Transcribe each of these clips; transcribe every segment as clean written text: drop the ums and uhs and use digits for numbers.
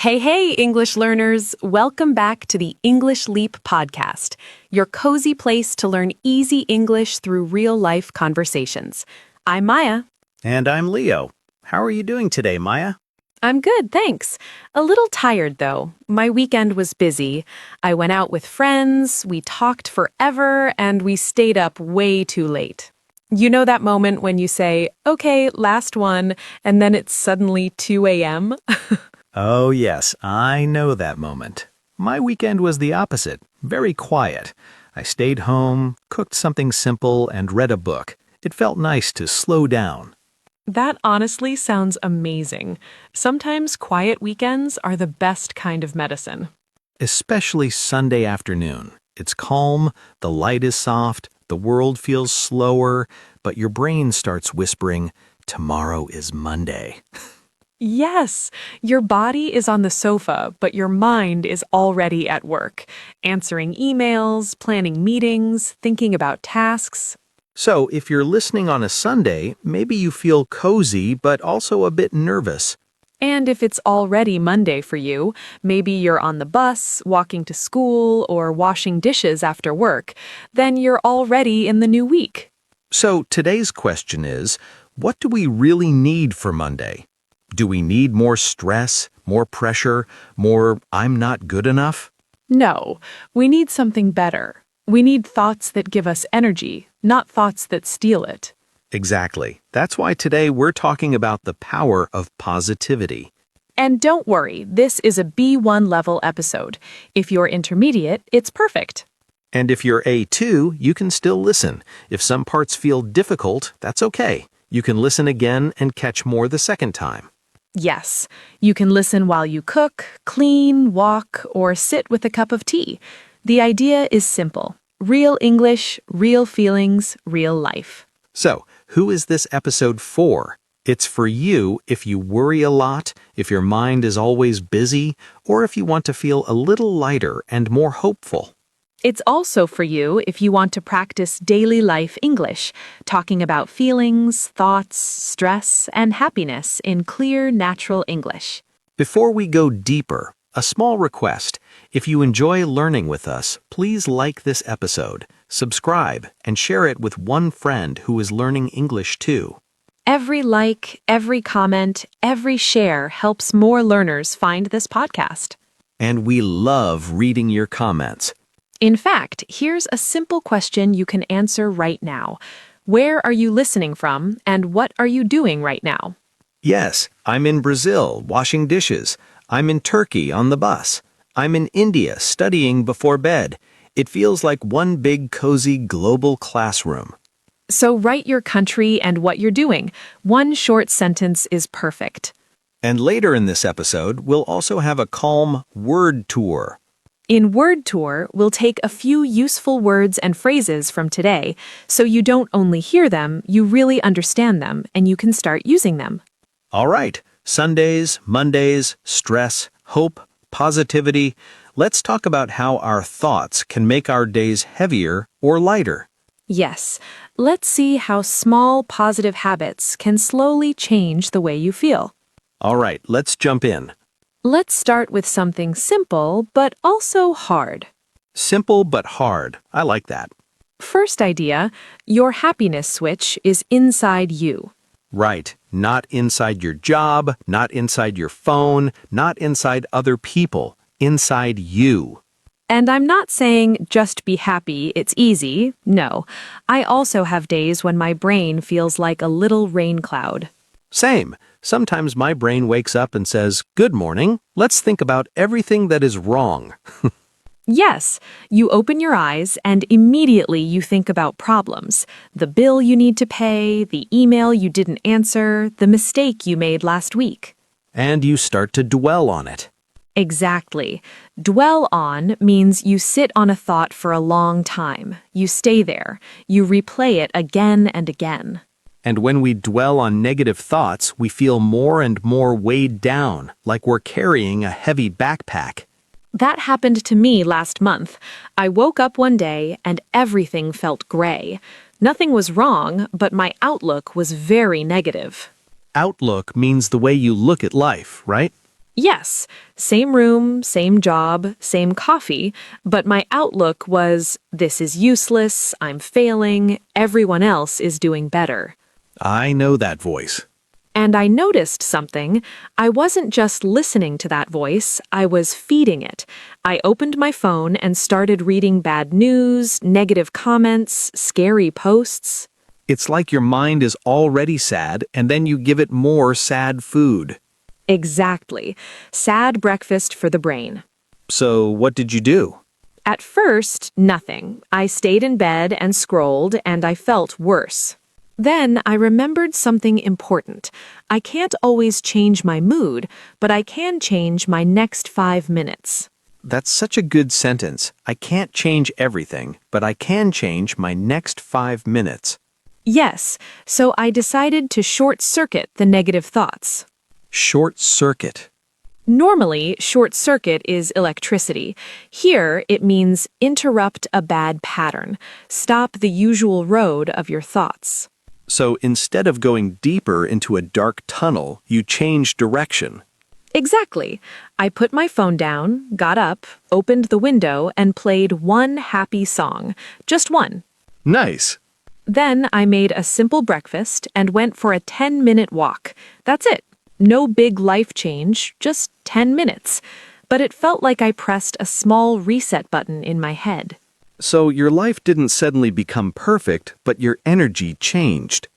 Hey, English learners! Welcome back to the English Leap podcast, your cozy place to learn easy English through real-life conversations. I'm Maya. And I'm Leo. How are you doing today, Maya? I'm good, thanks. A little tired, though. My weekend was busy. I went out with friends, we talked forever, and we stayed up way too late. You know that moment when you say, okay, last one, and then it's suddenly 2 a.m.? Oh, yes, I know that moment. My weekend was the opposite, very quiet. I stayed home, cooked something simple, and read a book. It felt nice to slow down. That honestly sounds amazing. Sometimes quiet weekends are the best kind of medicine. Especially Sunday afternoon. It's calm, the light is soft, the world feels slower, but your brain starts whispering, tomorrow is Monday. Yes, your body is on the sofa, but your mind is already at work, answering emails, planning meetings, thinking about tasks. So, if you're listening on a Sunday, maybe you feel cozy but also a bit nervous. And if it's already Monday for you, maybe you're on the bus, walking to school, or washing dishes after work, then you're already in the new week. So, today's question is, what do we really need for Monday? Do we need more stress, more pressure, more I'm not good enough? No, we need something better. We need thoughts that give us energy, not thoughts that steal it. Exactly. That's why today we're talking about the power of positivity. And don't worry, this is a B1 level episode. If you're intermediate, it's perfect. And if you're A2, you can still listen. If some parts feel difficult, that's okay. You can listen again and catch more the second time. Yes, you can listen while you cook, clean, walk, or sit with a cup of tea. The idea is simple. Real English, real feelings, real life. So, who is this episode for? It's for you if you worry a lot, if your mind is always busy, or if you want to feel a little lighter and more hopeful. It's also for you if you want to practice daily life English, talking about feelings, thoughts, stress, and happiness in clear, natural English. Before we go deeper, a small request. If you enjoy learning with us, please like this episode, subscribe, and share it with one friend who is learning English too. Every like, every comment, every share helps more learners find this podcast. And we love reading your comments. In fact, here's a simple question you can answer right now. Where are you listening from, and what are you doing right now? Yes, I'm in Brazil, washing dishes. I'm in Turkey on the bus. I'm in India studying before bed. It feels like one big cozy global classroom. So write your country and what you're doing. One short sentence is perfect. And later in this episode, we'll also have a calm word tour. In Word Tour, we'll take a few useful words and phrases from today, so you don't only hear them, you really understand them, and you can start using them. All right, Sundays, Mondays, stress, hope, positivity. Let's talk about how our thoughts can make our days heavier or lighter. Yes, let's see how small positive habits can slowly change the way you feel. All right, let's jump in. Let's start with something simple, but also hard. Simple but hard. I like that. First idea, your happiness switch is inside you. Right. Not inside your job, not inside your phone, not inside other people. Inside you. And I'm not saying just be happy, it's easy. No, I also have days when my brain feels like a little rain cloud. Same. Sometimes my brain wakes up and says, "Good morning. Let's think about everything that is wrong." Yes, you open your eyes and immediately you think about problems. The bill you need to pay, the email you didn't answer, the mistake you made last week. And you start to dwell on it. Exactly. Dwell on means you sit on a thought for a long time. You stay there. You replay it again and again. And when we dwell on negative thoughts, we feel more and more weighed down, like we're carrying a heavy backpack. That happened to me last month. I woke up one day and everything felt gray. Nothing was wrong, but my outlook was very negative. Outlook means the way you look at life, right? Yes, same room, same job, same coffee, but my outlook was this is useless, I'm failing, everyone else is doing better. I know that voice. And I noticed something. I wasn't just listening to that voice, I was feeding it. I opened my phone and started reading bad news, negative comments, scary posts. It's like your mind is already sad, and then you give it more sad food. Exactly. Sad breakfast for the brain. So, what did you do? At first, nothing. I stayed in bed and scrolled, and I felt worse. Then I remembered something important. I can't always change my mood, but I can change my next 5 minutes. That's such a good sentence. I can't change everything, but I can change my next 5 minutes. Yes, so I decided to short circuit the negative thoughts. Short circuit. Normally, short circuit is electricity. Here, it means interrupt a bad pattern. Stop the usual road of your thoughts. So instead of going deeper into a dark tunnel, you change direction. Exactly. I put my phone down, got up, opened the window, and played one happy song. Just one. Nice. Then I made a simple breakfast and went for a 10-minute walk. That's it. No big life change, just 10 minutes. But it felt like I pressed a small reset button in my head. So your life didn't suddenly become perfect, but your energy changed.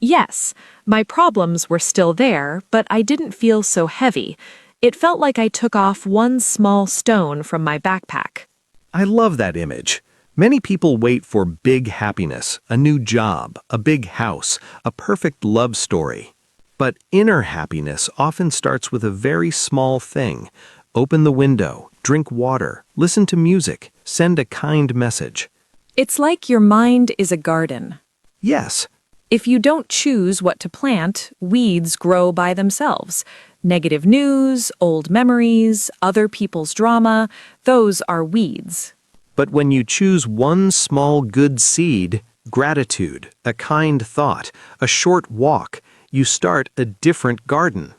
Yes, my problems were still there, but I didn't feel so heavy. It felt like I took off one small stone from my backpack. I love that image. Many people wait for big happiness, a new job, a big house, a perfect love story. But inner happiness often starts with a very small thing. Open the window, drink water, listen to music, send a kind message. It's like your mind is a garden. Yes, If you don't choose what to plant, weeds grow by themselves. Negative news, old memories, other people's drama, those are weeds. but when you choose one small good seed, gratitude, a kind thought, a short walk, you start a different garden.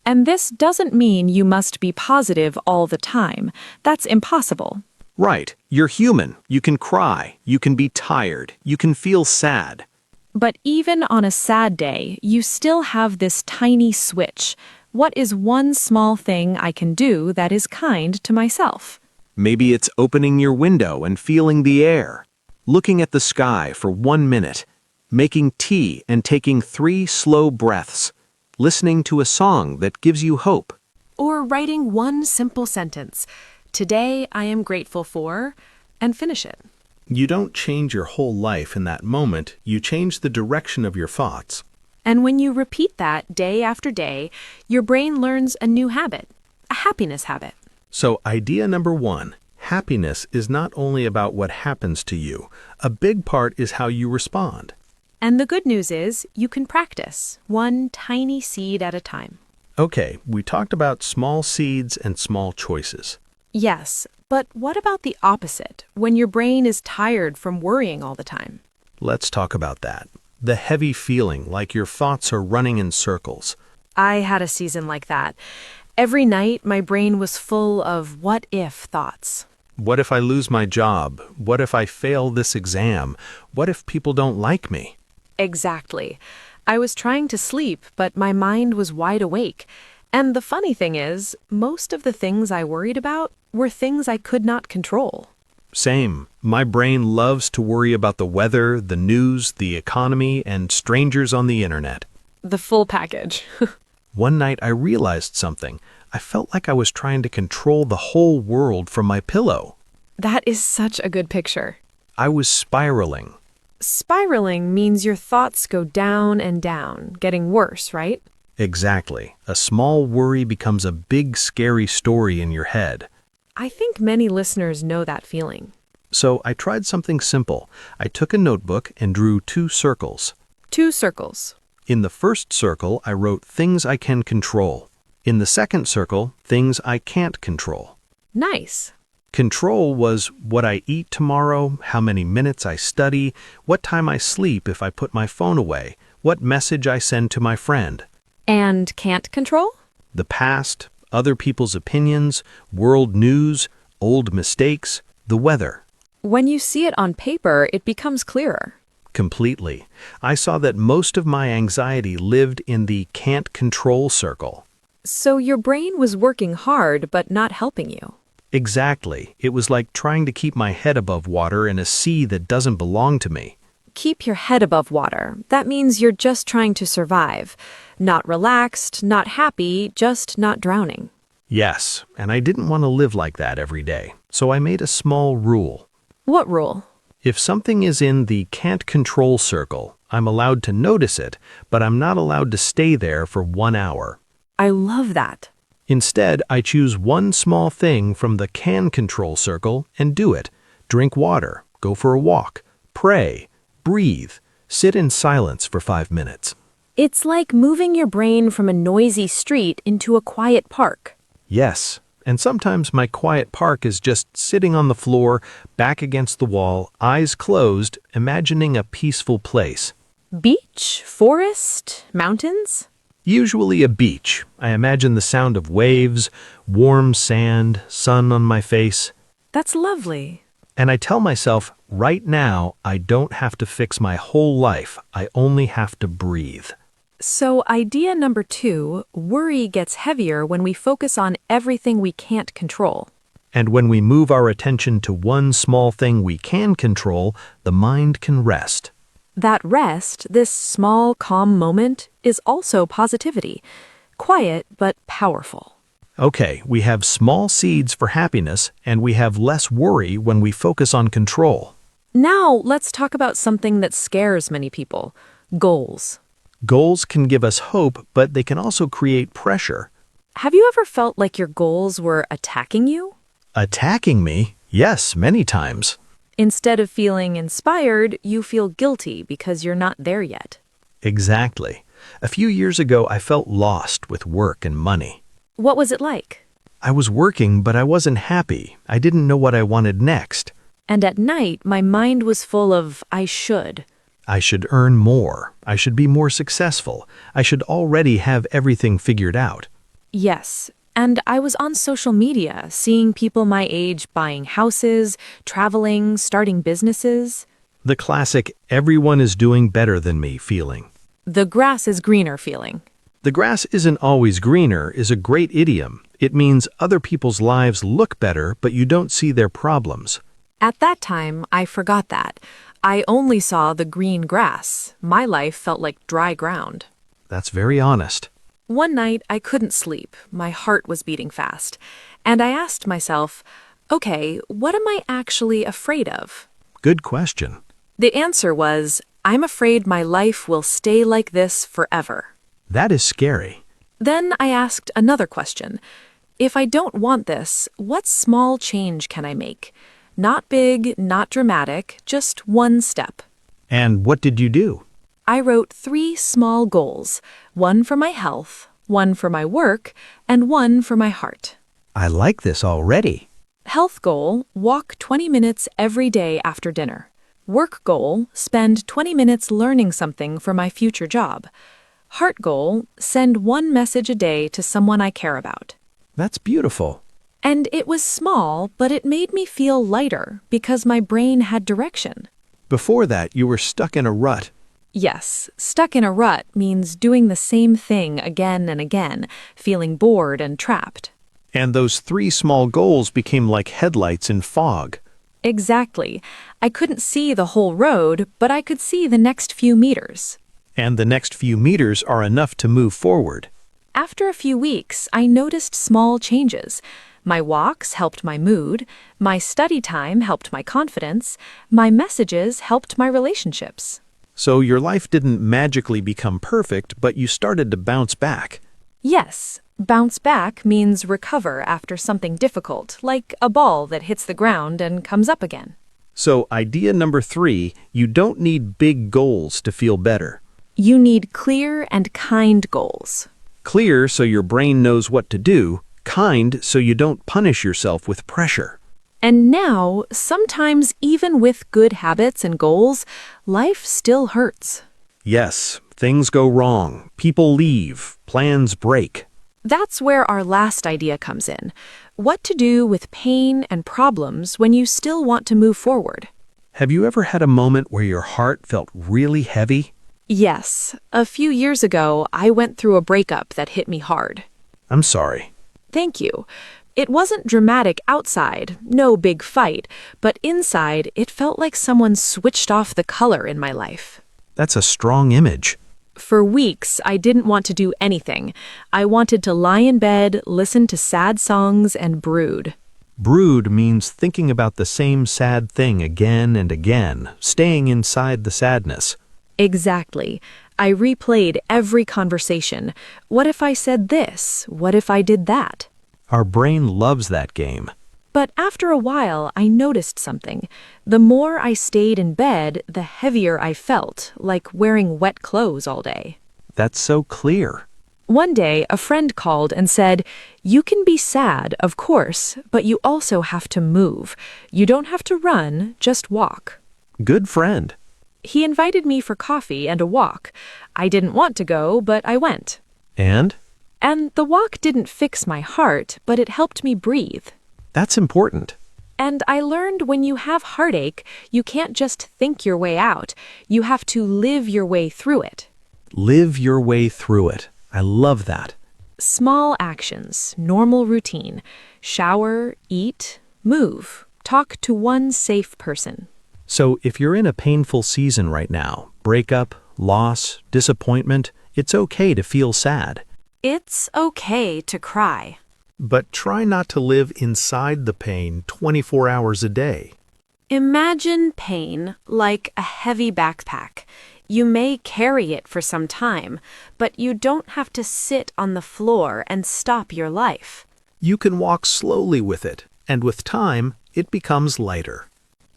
And this doesn't mean you must be positive all the time. That's impossible. Right, you're human. You can cry, you can be tired, you can feel sad. But even on a sad day, you still have this tiny switch. What is one small thing I can do that is kind to myself? Maybe it's opening your window and feeling the air, looking at the sky for 1 minute, making tea and taking 3 slow breaths, listening to a song that gives you hope. Or writing one simple sentence. Today I am grateful for, and finish it. You don't change your whole life in that moment, you change the direction of your thoughts. And when you repeat that day after day, your brain learns a new habit, a happiness habit. So idea number 1, happiness is not only about what happens to you, a big part is how you respond. And the good news is you can practice, one tiny seed at a time. Okay, we talked about small seeds and small choices. Yes, but what about the opposite, when your brain is tired from worrying all the time? Let's talk about that. The heavy feeling like your thoughts are running in circles. I had a season like that. Every night, my brain was full of what-if thoughts. What if I lose my job? What if I fail this exam? What if people don't like me? Exactly. I was trying to sleep, but my mind was wide awake. And the funny thing is, most of the things I worried about were things I could not control. Same. My brain loves to worry about the weather, the news, the economy, and strangers on the internet. The full package. One night I realized something. I felt like I was trying to control the whole world from my pillow. That is such a good picture. I was spiraling. Spiraling means your thoughts go down and down, getting worse, right? Exactly. A small worry becomes a big, scary story in your head. I think many listeners know that feeling. So I tried something simple. I took a notebook and drew 2 circles. 2 circles. In the first circle, I wrote things I can control. In the second circle, things I can't control. Nice. Control was what I eat tomorrow, how many minutes I study, what time I sleep if I put my phone away, what message I send to my friend. And can't control? The past, other people's opinions, world news, old mistakes, the weather. When you see it on paper, it becomes clearer. Completely. I saw that most of my anxiety lived in the can't control circle. So your brain was working hard but not helping you. Exactly. It was like trying to keep my head above water in a sea that doesn't belong to me. Keep your head above water. That means you're just trying to survive. Not relaxed, not happy, just not drowning. Yes, and I didn't want to live like that every day, so I made a small rule. What rule? If something is in the can't control circle, I'm allowed to notice it, but I'm not allowed to stay there for 1 hour. I love that. Instead, I choose one small thing from the can control circle and do it. Drink water, go for a walk, pray, breathe, sit in silence for 5 minutes. It's like moving your brain from a noisy street into a quiet park. Yes, and sometimes my quiet park is just sitting on the floor, back against the wall, eyes closed, imagining a peaceful place. Beach, forest, mountains? Usually a beach. I imagine the sound of waves, warm sand, sun on my face. That's lovely. And I tell myself, right now, I don't have to fix my whole life. I only have to breathe. So idea number 2, worry gets heavier when we focus on everything we can't control. And when we move our attention to one small thing we can control, the mind can rest. That rest, this small, calm moment, is also positivity. Quiet, but powerful. Okay, we have small seeds for happiness, and we have less worry when we focus on control. Now, let's talk about something that scares many people: goals. Goals can give us hope, but they can also create pressure. Have you ever felt like your goals were attacking you? Attacking me? Yes, many times. Instead of feeling inspired, you feel guilty because you're not there yet. Exactly. A few years ago, I felt lost with work and money. What was it like? I was working, but I wasn't happy. I didn't know what I wanted next. And at night, my mind was full of I should. I should earn more. I should be more successful. I should already have everything figured out. Yes, and I was on social media, seeing people my age buying houses, traveling, starting businesses. The classic, everyone is doing better than me feeling. The grass is greener feeling. The grass isn't always greener is a great idiom. It means other people's lives look better, but you don't see their problems. At that time, I forgot that. I only saw the green grass. My life felt like dry ground. That's very honest. One night, I couldn't sleep. My heart was beating fast. And I asked myself, okay, what am I actually afraid of? Good question. The answer was, I'm afraid my life will stay like this forever. That is scary. Then I asked another question. If I don't want this, what small change can I make? Not big, not dramatic, just one step. And what did you do? I wrote 3 small goals, one for my health, one for my work, and one for my heart. I like this already. Health goal, walk 20 minutes every day after dinner. Work goal, spend 20 minutes learning something for my future job. Heart goal, send 1 message a day to someone I care about. That's beautiful. And it was small, but it made me feel lighter because my brain had direction. Before that, you were stuck in a rut. Yes, stuck in a rut means doing the same thing again and again, feeling bored and trapped. And those 3 small goals became like headlights in fog. Exactly. I couldn't see the whole road, but I could see the next few meters. And the next few meters are enough to move forward. After a few weeks, I noticed small changes. My walks helped my mood, my study time helped my confidence, my messages helped my relationships. So your life didn't magically become perfect, but you started to bounce back. Yes, bounce back means recover after something difficult, like a ball that hits the ground and comes up again. So idea number 3, you don't need big goals to feel better. You need clear and kind goals. Clear so your brain knows what to do, kind so you don't punish yourself with pressure. And now, sometimes even with good habits and goals, life still hurts. Yes, things go wrong, people leave, plans break. That's where our last idea comes in. What to do with pain and problems when you still want to move forward. Have you ever had a moment where your heart felt really heavy? Yes, a few years ago, I went through a breakup that hit me hard. I'm sorry. Thank you. It wasn't dramatic outside, no big fight, but inside, it felt like someone switched off the color in my life. That's a strong image. For weeks, I didn't want to do anything. I wanted to lie in bed, listen to sad songs, and brood. Brood means thinking about the same sad thing again and again, staying inside the sadness. Exactly. I replayed every conversation. What if I said this? What if I did that? Our brain loves that game. But after a while, I noticed something. The more I stayed in bed, the heavier I felt, like wearing wet clothes all day. That's so clear. One day, a friend called and said, "You can be sad, of course, but you also have to move. You don't have to run, just walk." Good friend. He invited me for coffee and a walk. I didn't want to go, but I went. And? And the walk didn't fix my heart, but it helped me breathe. That's important. And I learned when you have heartache, you can't just think your way out. You have to live your way through it. Live your way through it. I love that. Small actions, normal routine. Shower, eat, move. Talk to one safe person. So if you're in a painful season right now, breakup, loss, disappointment, it's okay to feel sad. It's okay to cry. But try not to live inside the pain 24 hours a day. Imagine pain like a heavy backpack. You may carry it for some time, but you don't have to sit on the floor and stop your life. You can walk slowly with it, and with time, it becomes lighter.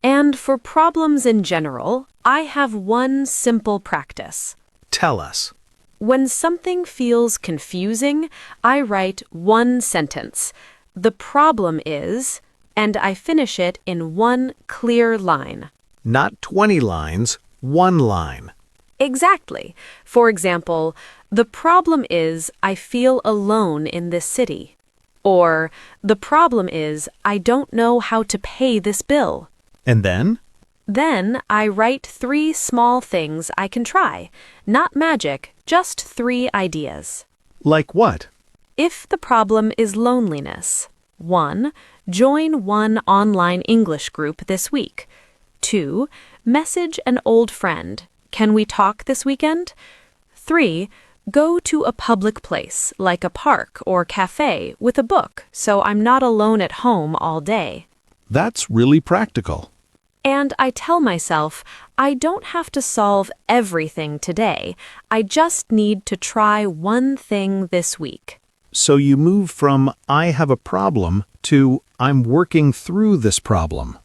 And for problems in general, I have one simple practice. Tell us. When something feels confusing, I write one sentence. The problem is, and I finish it in one clear line. Not 20 lines, one line. Exactly. For example, the problem is I feel alone in this city. Or, the problem is I don't know how to pay this bill. And then? Then I write 3 small things I can try. Not magic, just 3 ideas. Like what? If the problem is loneliness, 1. Join one online English group this week. 2. Message an old friend. Can we talk this weekend? 3. Go to a public place, like a park or cafe, with a book, so I'm not alone at home all day. That's really practical. And I tell myself, I don't have to solve everything today. I just need to try one thing this week. So you move from I have a problem to I'm working through this problem.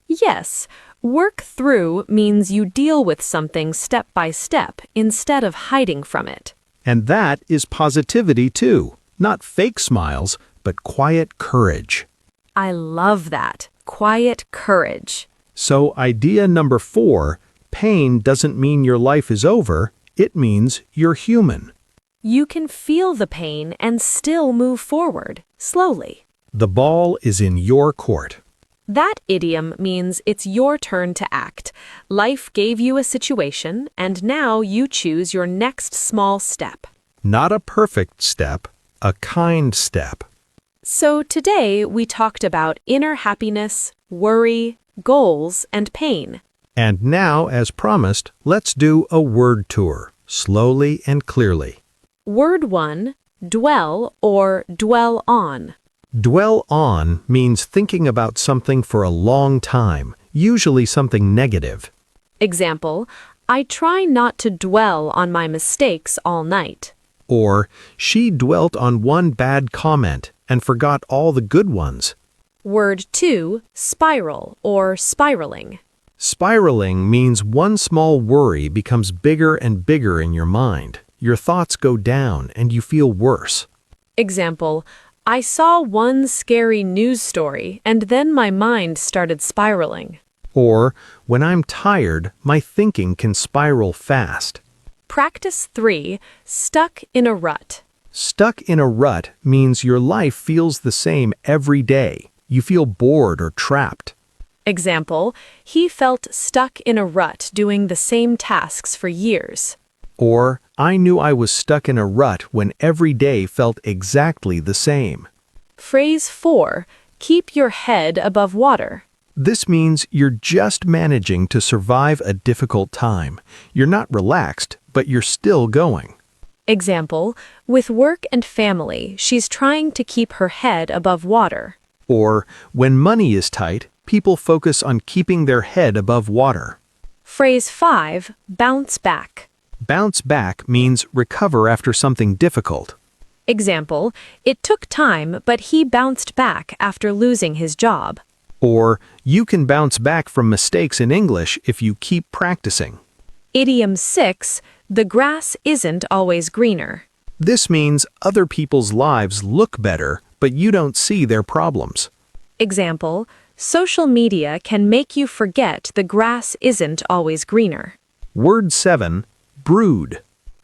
Yes, work through means you deal with something step by step instead of hiding from it. And that is positivity too. Not fake smiles, but quiet courage. I love that. Quiet courage. So idea number 4, pain doesn't mean your life is over, it means you're human. You can feel the pain and still move forward, slowly. The ball is in your court. That idiom means it's your turn to act. Life gave you a situation, and now you choose your next small step. Not a perfect step, a kind step. So today we talked about inner happiness, worry, goals, and pain. And now, as promised, let's do a word tour, slowly and clearly. Word 1, dwell or dwell on. Dwell on means thinking about something for a long time, usually something negative. Example, I try not to dwell on my mistakes all night. Or, she dwelt on one bad comment and forgot all the good ones. Word 2, spiral or spiraling. Spiraling means one small worry becomes bigger and bigger in your mind. Your thoughts go down and you feel worse. Example, I saw one scary news story and then my mind started spiraling. Or, when I'm tired, my thinking can spiral fast. Practice 3, stuck in a rut. Stuck in a rut means your life feels the same every day. You feel bored or trapped. Example, he felt stuck in a rut doing the same tasks for years. Or, I knew I was stuck in a rut when every day felt exactly the same. Phrase 4, keep your head above water. This means you're just managing to survive a difficult time. You're not relaxed, but you're still going. Example, with work and family, she's trying to keep her head above water. Or, when money is tight, people focus on keeping their head above water. Phrase 5, bounce back. Bounce back means recover after something difficult. Example, it took time, but he bounced back after losing his job. Or, you can bounce back from mistakes in English if you keep practicing. Idiom 6, the grass isn't always greener. This means other people's lives look better, but you don't see their problems. Example, social media can make you forget the grass isn't always greener. Word 7, brood.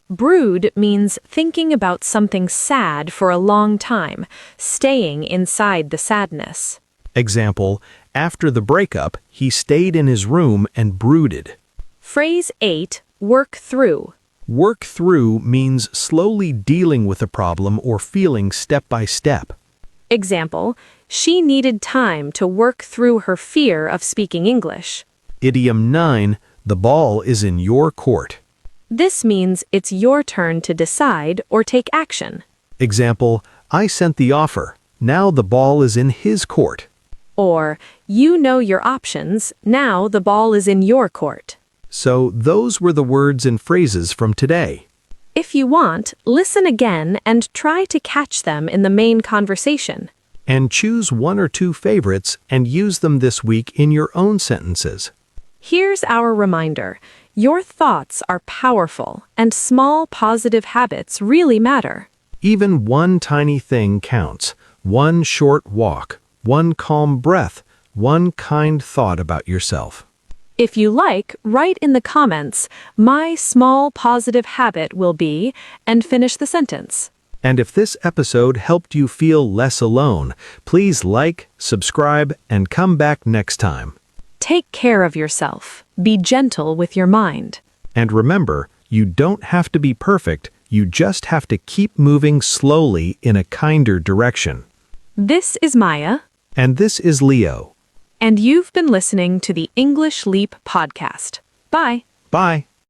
Brood means thinking about something sad for a long time, staying inside the sadness. Example, after the breakup, he stayed in his room and brooded. Phrase 8, work through. Work through means slowly dealing with a problem or feeling step by step. Example, she needed time to work through her fear of speaking English. Idiom 9, the ball is in your court. This means it's your turn to decide or take action. Example, I sent the offer. Now the ball is in his court. Or, you know your options, now the ball is in your court. So those were the words and phrases from today. If you want, listen again and try to catch them in the main conversation. And choose one or two favorites and use them this week in your own sentences. Here's our reminder. Your thoughts are powerful, and small positive habits really matter. Even one tiny thing counts. One short walk, one calm breath, one kind thought about yourself. If you like, write in the comments, my small positive habit will be, and finish the sentence. And if this episode helped you feel less alone, please like, subscribe, and come back next time. Take care of yourself. Be gentle with your mind. And remember, you don't have to be perfect, you just have to keep moving slowly in a kinder direction. This is Maya. And this is Leo. And you've been listening to the English Leap podcast. Bye. Bye.